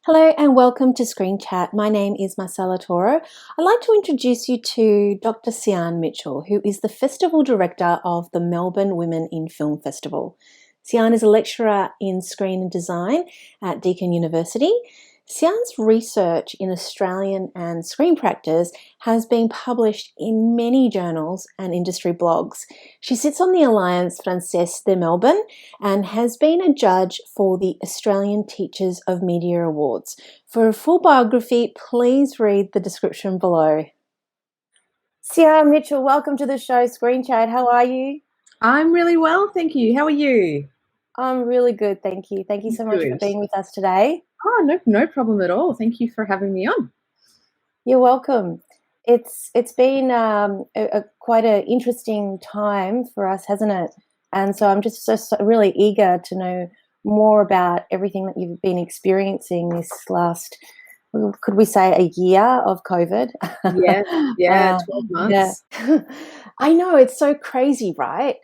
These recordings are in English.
Hello and welcome to Screenchat. My name is Marcella Toro. I'd like to introduce you to Dr Sian Mitchell, who is the Festival Director of the Melbourne Women in Film Festival. Sian is a lecturer in screen and design at Deakin University. Sian's research in Australian and screen practice has been published in many journals and industry blogs. She sits on the Alliance Française de Melbourne and has been a judge for the Australian Teachers of Media Awards. For a full biography, please read the description below. Sian Mitchell, welcome to the show, Screenchat. How are you? I'm really well, thank you. How are you? I'm really good, thank you. Thank you so much for being with us today. Oh, no problem at all. Thank you for having me on. You're welcome. It's been quite an interesting time for us, hasn't it? And so I'm just so really eager to know more about everything that you've been experiencing this last, could we say, a year of COVID? Yeah, 12 months. Yeah. I know, it's so crazy, right?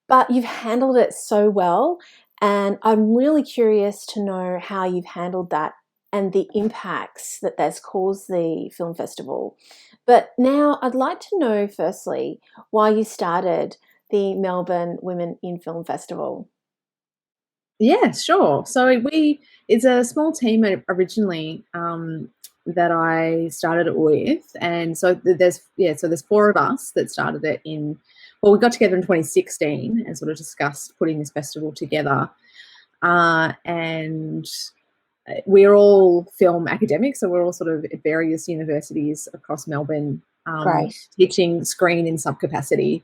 But you've handled it so well. And I'm really curious to know how you've handled that and the impacts that that's caused the film festival. But now I'd like to know, firstly, why you started the Melbourne Women in Film Festival. Yeah, sure. So it's a small team originally that I started it with, and so there's four of us that started it we got together in 2016 and sort of discussed putting this festival together, and we're all film academics, so we're all sort of at various universities across Melbourne, teaching screen in some capacity,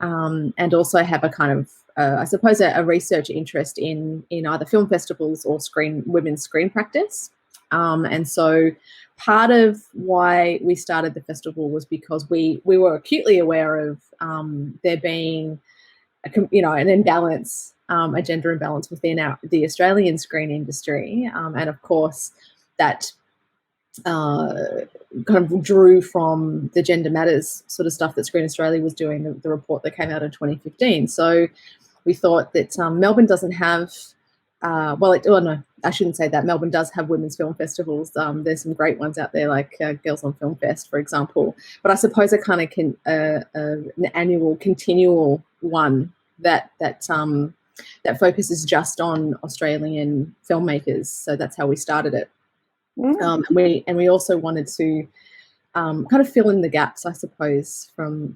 and also have a kind of I suppose a research interest in either film festivals or women's screen practice. And so part of why we started the festival was because we were acutely aware of there being an imbalance, a gender imbalance within the Australian screen industry, and of course that kind of drew from the Gender Matters sort of stuff that Screen Australia was doing, the report that came out in 2015. So we thought that Melbourne doesn't have I shouldn't say that. Melbourne does have women's film festivals. There's some great ones out there, like Girls on Film Fest, for example. But I suppose a kind of an annual, continual one that focuses just on Australian filmmakers. So that's how we started it. And we also wanted to kind of fill in the gaps, I suppose, from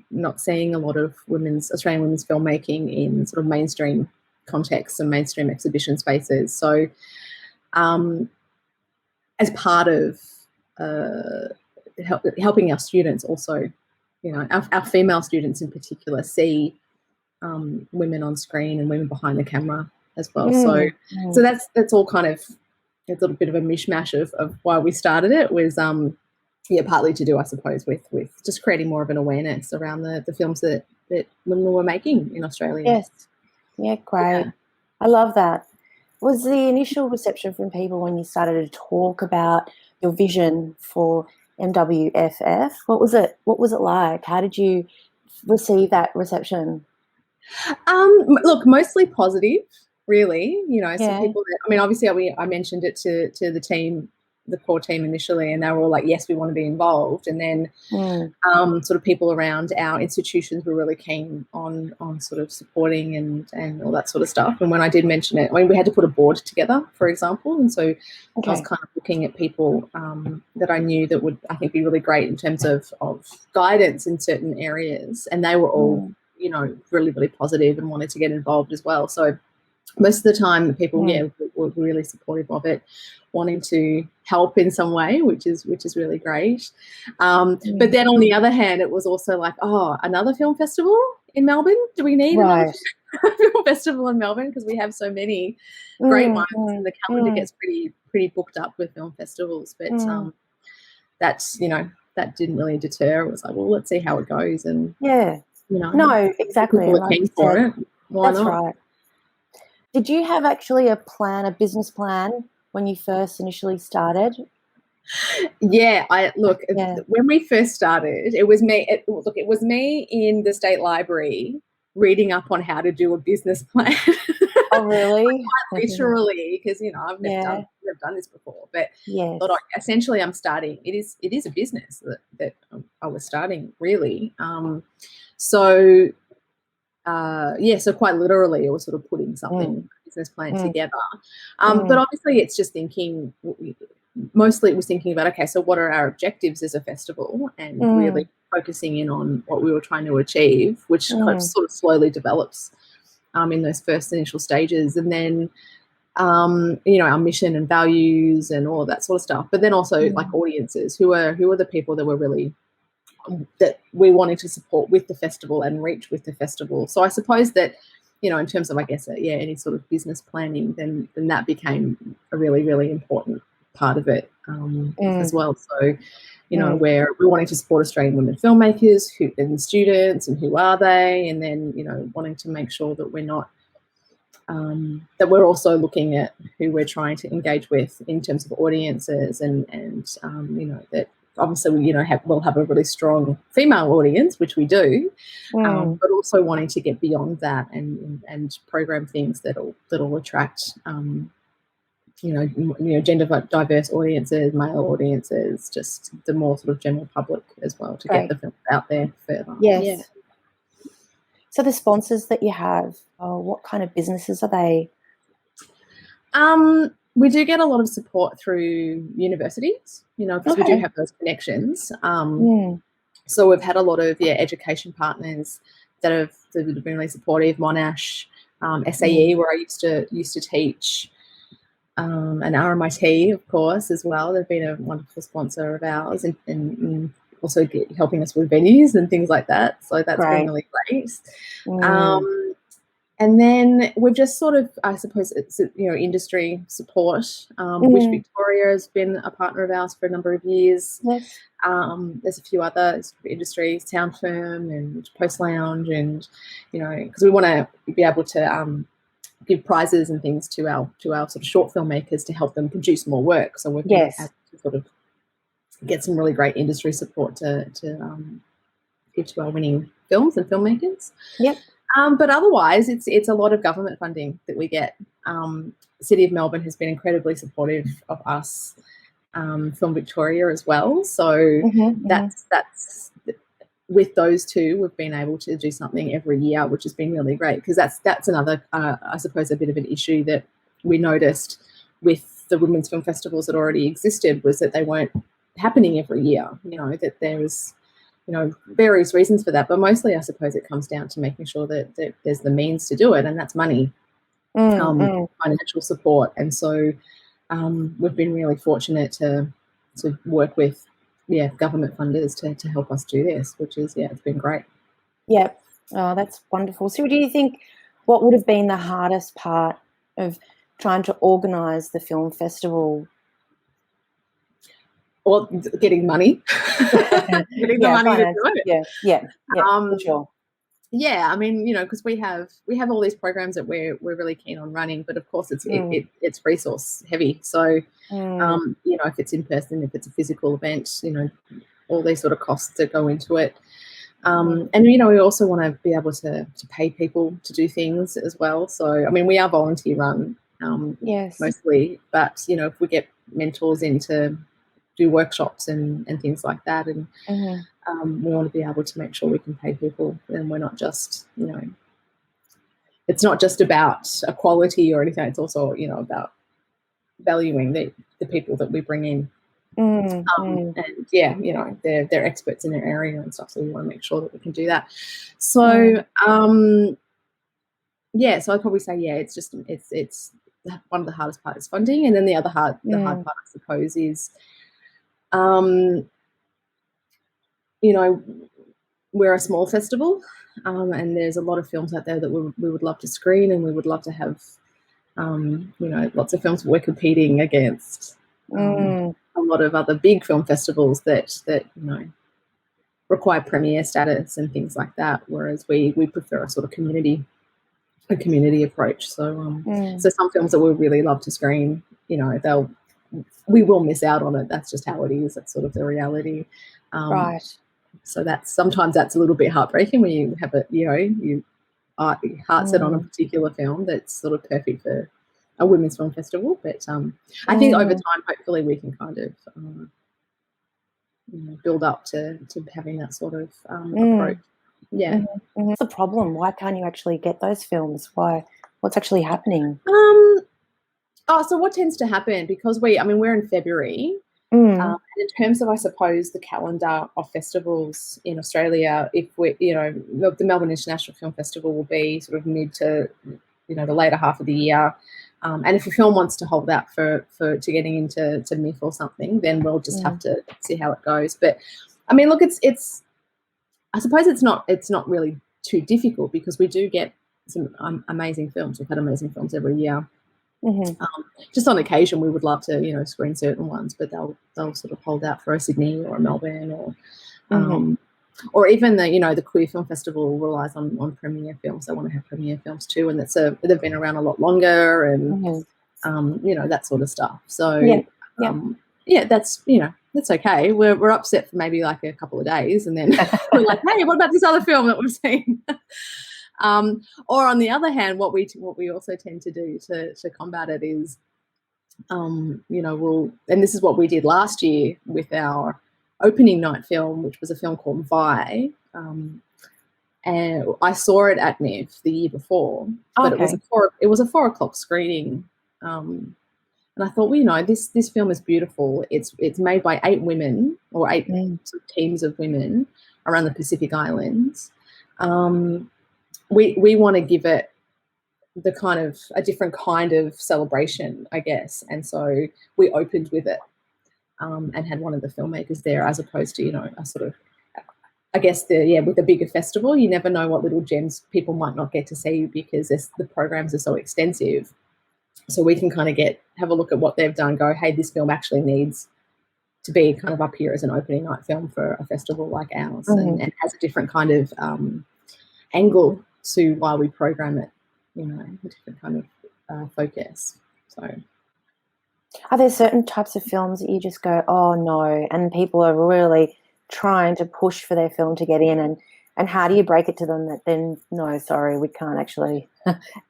not seeing a lot of Australian women's filmmaking in sort of mainstream contexts and mainstream exhibition spaces. So as part of helping our students also, our female students in particular, see women on screen and women behind the camera as well. So that's all kind of a little bit of a mishmash of why we started it. Was partly to do, I suppose, with just creating more of an awareness around the films that women were making in Australia. Yes. Yeah, great. Yeah. I love that. Was the initial reception from people when you started to talk about your vision for MWFF? What was it like? How did you receive that reception? Look, mostly positive, really. Some people that, obviously I mentioned it to the team, the core team initially, and they were all like, yes, we want to be involved. And then sort of people around our institutions were really keen on sort of supporting and all that sort of stuff. And when I did mention it, we had to put a board together, for example, and so I was kind of looking at people that I knew that would, I think, be really great in terms of guidance in certain areas, and they were all really, really positive and wanted to get involved as well. So most of the time, people, were really supportive of it, wanting to help in some way, which is really great. But then on the other hand, it was also like, oh, another film festival in Melbourne? Do we need another film festival in Melbourne? Because we have so many great ones, and the calendar gets pretty booked up with film festivals. But that didn't really deter. It was like, well, let's see how it goes. And no, exactly. People are keen for it. Why not? Right. Did you have actually a business plan when you first initially started? Yeah, when we first started, it was me. It was me in the State Library reading up on how to do a business plan. Oh, really? Quite literally, because I've done this before, but yes. thought essentially I'm starting. It is a business that I was starting, really. So quite literally, it was sort of putting something business plan together. But obviously, it's just thinking. Mostly, it was thinking about, okay, so what are our objectives as a festival, and really focusing in on what we were trying to achieve, which kind of sort of slowly develops in those first initial stages, and then our mission and values and all of that sort of stuff. But then also like audiences, who are the people that were really that we wanted to support with the festival and reach with the festival. So I suppose that, in terms of, I guess, any sort of business planning, then that became a really, really important part of it as well. So, where we're wanting to support Australian women filmmakers and students, and who are they, and then, wanting to make sure that we're not, that we're also looking at who we're trying to engage with in terms of audiences, and that obviously we'll have a really strong female audience, which we do, but also wanting to get beyond that and program things that'll attract gender diverse audiences, male audiences, just the more sort of general public as well, to get the film out there further. Yes. Yeah. So the sponsors that you have, what kind of businesses are they? We do get a lot of support through universities, because we do have those connections. So we've had a lot of education partners that have been really supportive. Monash, SAE, where I used to teach, and RMIT, of course, as well. They've been a wonderful sponsor of ours, and also helping us with venues and things like that. So that's been really great. And then we've just sort of, I suppose, it's industry support, which Victoria has been a partner of ours for a number of years. Yes. There's a few other industries, Sound Firm and Post Lounge, and because we want to be able to give prizes and things to our sort of short filmmakers to help them produce more work. So we've been able to sort of get some really great industry support to give to our winning films and filmmakers. Yep. But otherwise, it's a lot of government funding that we get. The City of Melbourne has been incredibly supportive of us, Film Victoria as well. So that's with those two, we've been able to do something every year, which has been really great, because that's another, I suppose, a bit of an issue that we noticed with the women's film festivals that already existed, was that they weren't happening every year. That there was various reasons for that, but mostly I suppose it comes down to making sure that there's the means to do it, and that's money, financial support. And so we've been really fortunate to work with government funders to help us do this, which is it's been great. Yep. Oh, that's wonderful. So do you think, what would have been the hardest part of trying to organise the film festival? Well, getting money. Getting the money to do it. Yeah, for sure. Yeah, I mean, because we have all these programs that we're really keen on running, but of course it's resource heavy. So, if it's in person, if it's a physical event, all these sort of costs that go into it. And we also want to be able to pay people to do things as well. So, I mean, we are volunteer run, mostly, but if we get mentors in to do workshops and things like that, and we want to be able to make sure we can pay people, and we're not just it's not just about equality or anything. It's also about valuing the people that we bring in, and they're experts in their area and stuff, so we want to make sure that we can do that. So so I'd probably say it's one of the hardest parts is funding, and then the hard part, I suppose, is we're a small festival, and there's a lot of films out there that we would love to screen, and we would love to have lots of films we're competing against a lot of other big film festivals that require premiere status and things like that, whereas we prefer a sort of community approach. So so some films that we really love to screen, we will miss out on it. That's just how it is. That's sort of the reality. Right. So sometimes that's a little bit heartbreaking when you have you are heart set on a particular film that's sort of perfect for a women's film festival. But I think over time, hopefully, we can kind of build up to having that sort of approach. Yeah. What's the problem? Why can't you actually get those films? Why? What's actually happening? So what tends to happen, because we're in February, and in terms of, I suppose, the calendar of festivals in Australia, if the Melbourne International Film Festival will be sort of mid to, the later half of the year. And if a film wants to hold out to getting into MIF or something, then we'll just have to see how it goes. But I mean, look, it's I suppose it's not really too difficult, because we do get some amazing films. We've had amazing films every year. Just on occasion, we would love to screen certain ones, but they'll sort of hold out for a Sydney or a Melbourne, or even the Queer Film Festival relies on premiere films. They want to have premiere films too, and they've been around a lot longer, and that sort of stuff. So that's okay. We're upset for maybe like a couple of days, and then we're like, hey, what about this other film that we've seen? Or on the other hand, what we also tend to do to combat it is, and this is what we did last year with our opening night film, which was a film called Vi. And I saw it at MIF the year before, but it was a 4 o'clock screening. And I thought, this film is beautiful. It's made by 8 women, or 8 sort of teams of women around the Pacific Islands. We want to give it the kind of a different kind of celebration, I guess. And so we opened with it, and had one of the filmmakers there, as opposed to, a sort of, I guess, with a bigger festival, you never know what little gems people might not get to see, because the programs are so extensive. So we can kind of have a look at what they've done, go, hey, this film actually needs to be kind of up here as an opening night film for a festival like ours, and has a different kind of angle to why we program it, a different kind of focus. So, are there certain types of films that you just go, oh no, and people are really trying to push for their film to get in, and how do you break it to them that then, no, sorry, we can't actually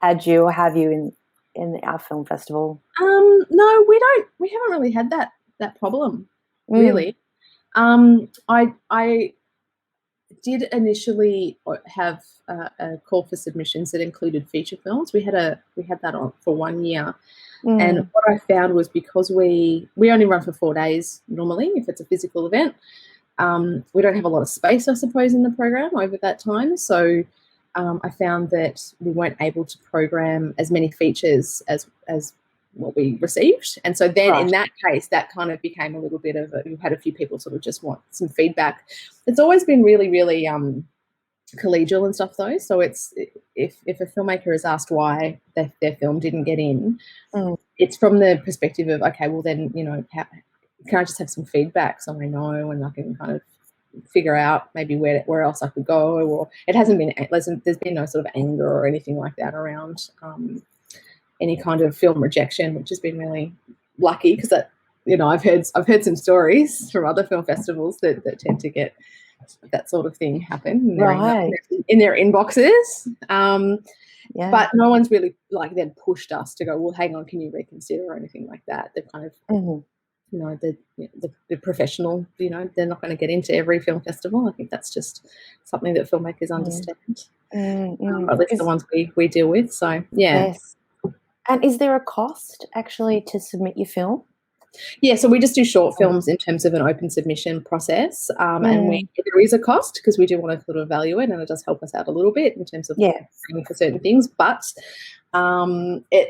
add you or have you in our film festival? No, we haven't really had that problem, really. I did initially have a call for submissions that included feature films. We had that on for 1 year, and what I found was, because we only run for 4 days normally if it's a physical event, we don't have a lot of space, I suppose, in the program over that time. So I found that we weren't able to program as many features as what we received, and so then in that case, that kind of became a little bit of we've had a few people sort of just want some feedback. It's always been really, really collegial and stuff, though. So it's if a filmmaker is asked why their film didn't get in, it's from the perspective of, okay, well then, can I just have some feedback so I know, and I can kind of figure out maybe where else I could go, or there's been no sort of anger or anything like that around any kind of film rejection, which has been really lucky, because I've heard some stories from other film festivals that tend to get that sort of thing happen in their inboxes. But no one's really then pushed us to go, well, hang on, can you reconsider, or anything like that. They're kind of the professional, they're not going to get into every film festival. I think that's just something that filmmakers understand, at least the ones we deal with. So Yes. And is there a cost actually to submit your film? Yeah, so we just do short films in terms of an open submission process, and there is a cost, because we do want to sort of evaluate, and it does help us out a little bit in terms of screening for certain things. But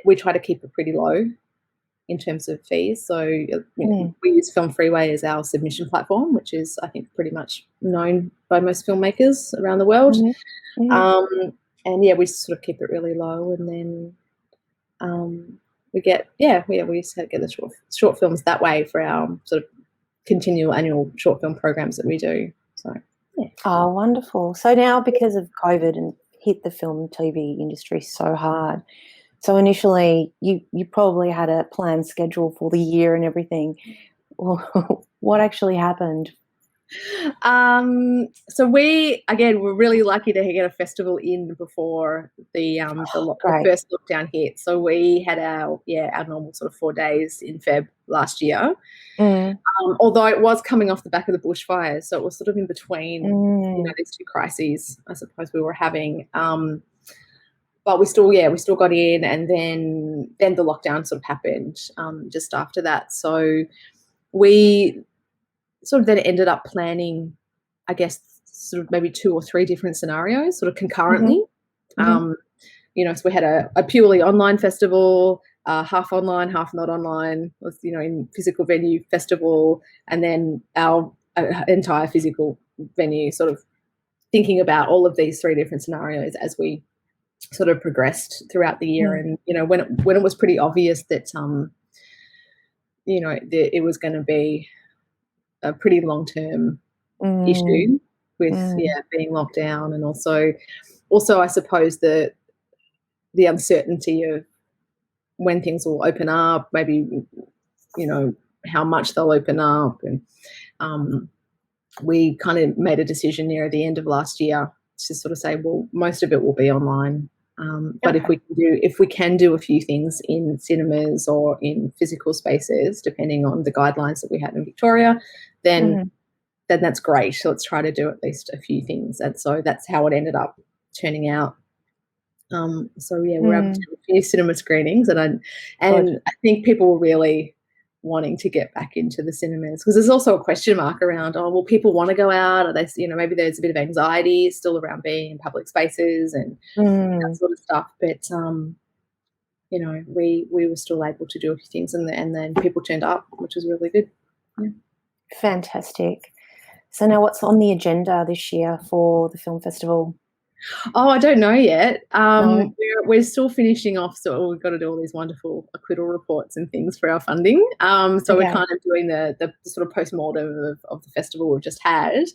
we try to keep it pretty low in terms of fees. So we use Film Freeway as our submission platform, which is, I think, pretty much known by most filmmakers around the world. And we sort of keep it really low, and then we used to get the short films that way for our sort of continual annual short film programs that we do. So Oh, wonderful. So now, because of COVID and hit the film and TV industry so hard, so initially you probably had a planned schedule for the year and everything. What actually happened? So we're really lucky to get a festival in before the first lockdown hit. So we had our normal sort of 4 days in Feb last year. Although it was coming off the back of the bushfires, so it was sort of in between these two crises, I suppose we were having. But we still got in, and then the lockdown sort of happened just after that. So we sort of then ended up planning, I guess, sort of maybe 2 or 3 different scenarios sort of concurrently. So we had a purely online festival, half online, half not online, was, in physical venue festival, and then our entire physical venue, sort of thinking about all of these 3 different scenarios as we sort of progressed throughout the year. And, when it was pretty obvious that, it was going to be a pretty long-term issue with being locked down, and also I suppose the uncertainty of when things will open up, maybe how much they'll open up, and we kind of made a decision near the end of last year to sort of say, well, most of it will be online, but if we can do a few things in cinemas or in physical spaces, depending on the guidelines that we had in Victoria, then that's great. So let's try to do at least a few things. And so that's how it ended up turning out. We're up to a few cinema screenings, and I think people were really wanting to get back into the cinemas, because there's also a question mark around, will people want to go out? Are they, maybe there's a bit of anxiety still around being in public spaces and that sort of stuff. But we were still able to do a few things, and then people turned up, which was really good. Yeah. Fantastic. So now what's on the agenda this year for the film festival? Oh, I don't know yet. No. We're still finishing off, so we've got to do all these wonderful acquittal reports and things for our funding. So we're kind of doing the sort of post-mortem of the festival we've just had.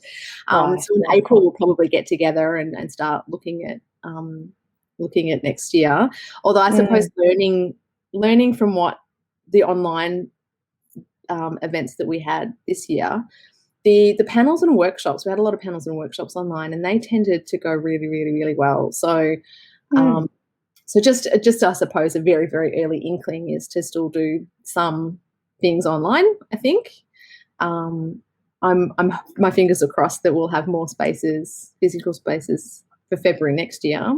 So in April we'll probably get together and start looking at next year. Although I suppose learning from what the online events that we had this year, the panels and workshops, we had a lot of panels and workshops online, and they tended to go really, really, really well. So so just I suppose a very, very early inkling is to still do some things online, I think. My fingers are crossed that we'll have more spaces, physical spaces, for February next year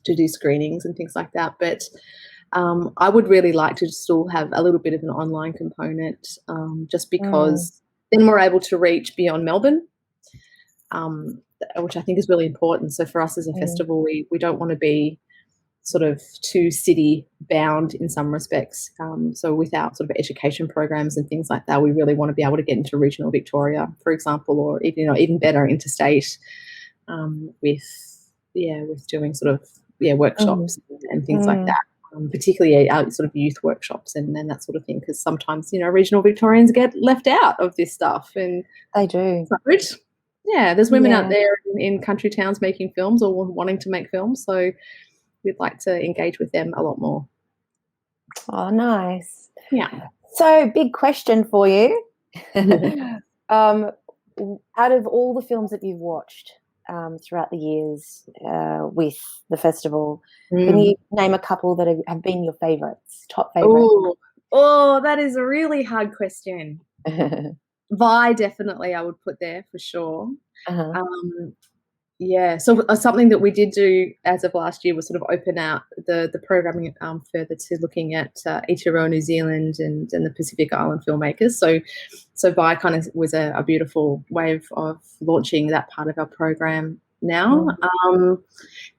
to do screenings and things like that. But I would really like to still have a little bit of an online component, just because then we're able to reach beyond Melbourne, which I think is really important. So for us as a festival, we don't want to be sort of too city bound in some respects. So without sort of education programs and things like that, we really want to be able to get into regional Victoria, for example, or even better interstate, with doing sort of workshops and things like that. Particularly sort of youth workshops and that sort of thing, because sometimes regional Victorians get left out of this stuff, and they do. There's women out there in country towns making films or wanting to make films, so we'd like to engage with them a lot more. Oh, nice. Yeah. So, big question for you. Out of all the films that you've watched throughout the years with the festival, can you name a couple that have been your favourites, top favourites? Oh, that is a really hard question. Vi, definitely, I would put there for sure. So something that we did do as of last year was sort of open out the programming further to looking at Aotearoa New Zealand and the Pacific Island filmmakers. So Vi kind of was a beautiful way of launching that part of our program now.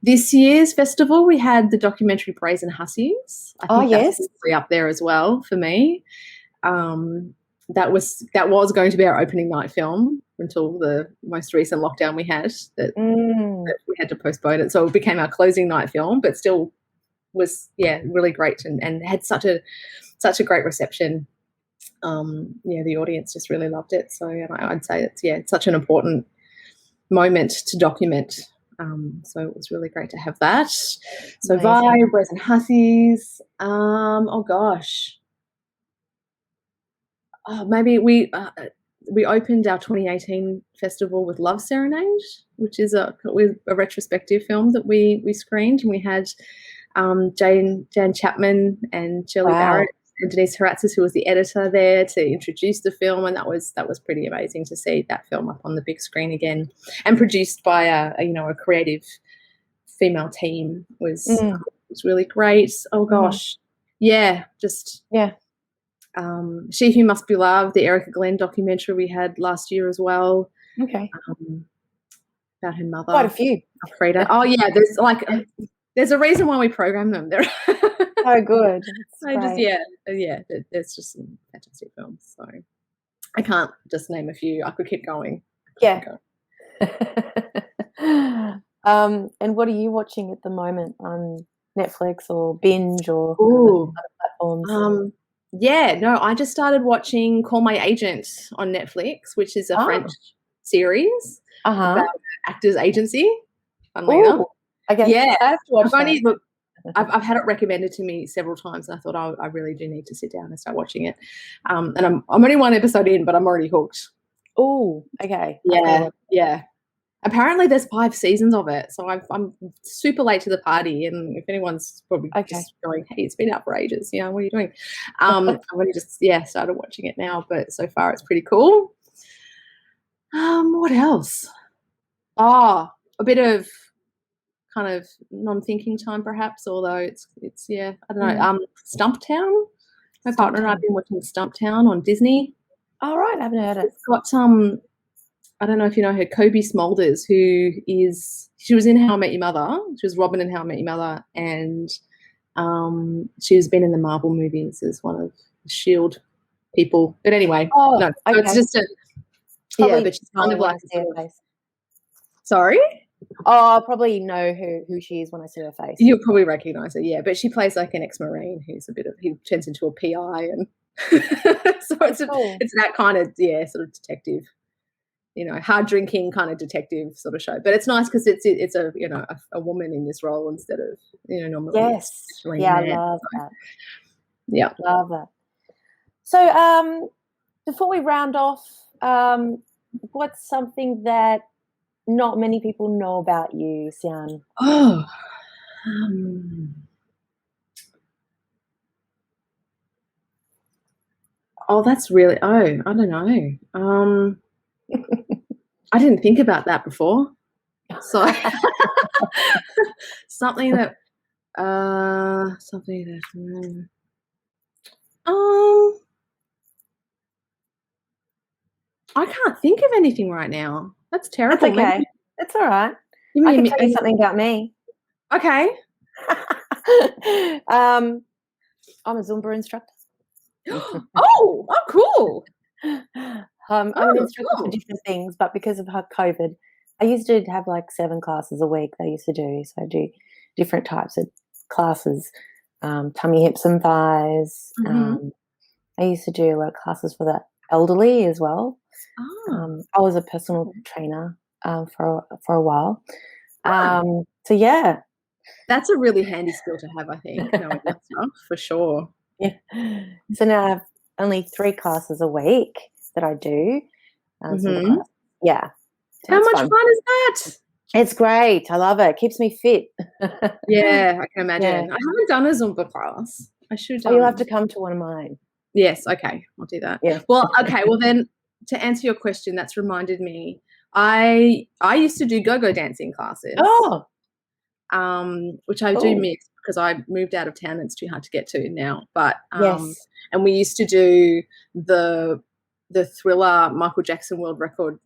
This year's festival, we had the documentary Brazen Hussies. I think that's up there as well for me. That was going to be our opening night film until the most recent lockdown we had that we had to postpone it. So it became our closing night film, but still was really great and had such a great reception. The audience just really loved it. So I'd say it's such an important moment to document. So it was really great to have that. So Vi, Brazen Hussies. Maybe we opened our 2018 festival with Love Serenade, which is a retrospective film that we screened, and we had Jan Chapman and Shirley Barrett and Denise Haratzis, who was the editor, there to introduce the film, and that was pretty amazing to see that film up on the big screen again, and produced by a creative female team was really great. Oh gosh, She Who Must Be Loved, the Erica Glenn documentary we had last year as well. Okay. About her mother. Quite a few. Frida. Oh yeah, there's a reason why we program them. They're so good. There's just some fantastic films. So I can't just name a few. I could keep going. And what are you watching at the moment on Netflix or binge or other platforms? I just started watching Call My Agent on Netflix, which is a French series about actors' agency. Funnily enough. Okay. I have to watch that. I've had it recommended to me several times, and I thought I really do need to sit down and start watching it. And I'm only one episode in, but I'm already hooked. Oh, okay. Yeah. Apparently there's 5 seasons of it, so I'm super late to the party, and if anyone's probably just going, hey, it's been out for ages, what are you doing? I've only just started watching it now, but so far it's pretty cool. What else? A bit of kind of non-thinking time perhaps, although it's I don't know. Stumptown. My partner and I have been watching Stumptown on Disney. All right, I haven't heard it. It's got I don't know if you know her, Kobe Smulders, she was in How I Met Your Mother. She was Robin in How I Met Your Mother, and she's been in the Marvel movies as one of the S.H.I.E.L.D. people. But anyway, so it's just but she's kind of like Sorry? I'll probably know who she is when I see her face. You'll probably recognise her, but she plays like an ex-Marine who's he turns into a PI, and so it's that kind of sort of detective, hard drinking kind of detective sort of show. But it's nice because it's a woman in this role instead of normally. Yes, I love that. Yeah, love that. So before we round off, what's something that not many people know about you, Sian? That's really I don't know. I didn't think about that before. So something that I can't think of anything right now. That's terrible. That's okay. It's all right. I can tell you something about me. Okay. I'm a Zumba instructor. Oh, cool. I'm an instructor for different things, but because of COVID, I used to have like 7 classes a week they used to do. So I do different types of classes, tummy, hips and thighs. I used to do like classes for the elderly as well. I was a personal trainer for a while. So yeah. That's a really handy skill to have, I think, knowing that stuff, for sure. Yeah. So now I have only 3 classes a week that I do. Yeah. So how much fun is that? It's great. I love it. It keeps me fit. Yeah, I can imagine. Yeah. I haven't done a Zumba class. I should. You'll have to come to one of mine. Yes. Okay. I'll do that. Yeah. Well, okay. Well, then to answer your question, that's reminded me. I used to do go-go dancing classes. Which I do miss because I moved out of town and it's too hard to get to now. But and we used to do the Thriller Michael Jackson World Record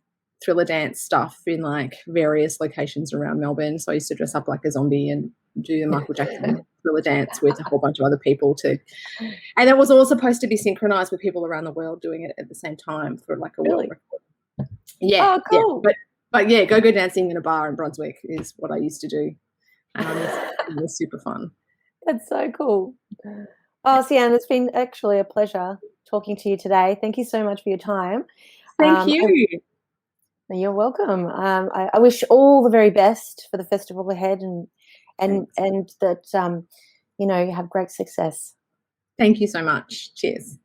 Thriller dance stuff in like various locations around Melbourne. So I used to dress up like a zombie and do the Michael Jackson Thriller dance with a whole bunch of other people too. And it was all supposed to be synchronized with people around the world doing it at the same time for like a world record. Yeah. Oh, cool. Yeah. But yeah, go dancing in a bar in Brunswick is what I used to do. It was super fun. That's so cool. Oh, Sian, it's been actually a pleasure talking to you today. Thank you so much for your time. Thank you. You're welcome. I wish all the very best for the festival ahead, and that you have great success. Thank you so much. Cheers.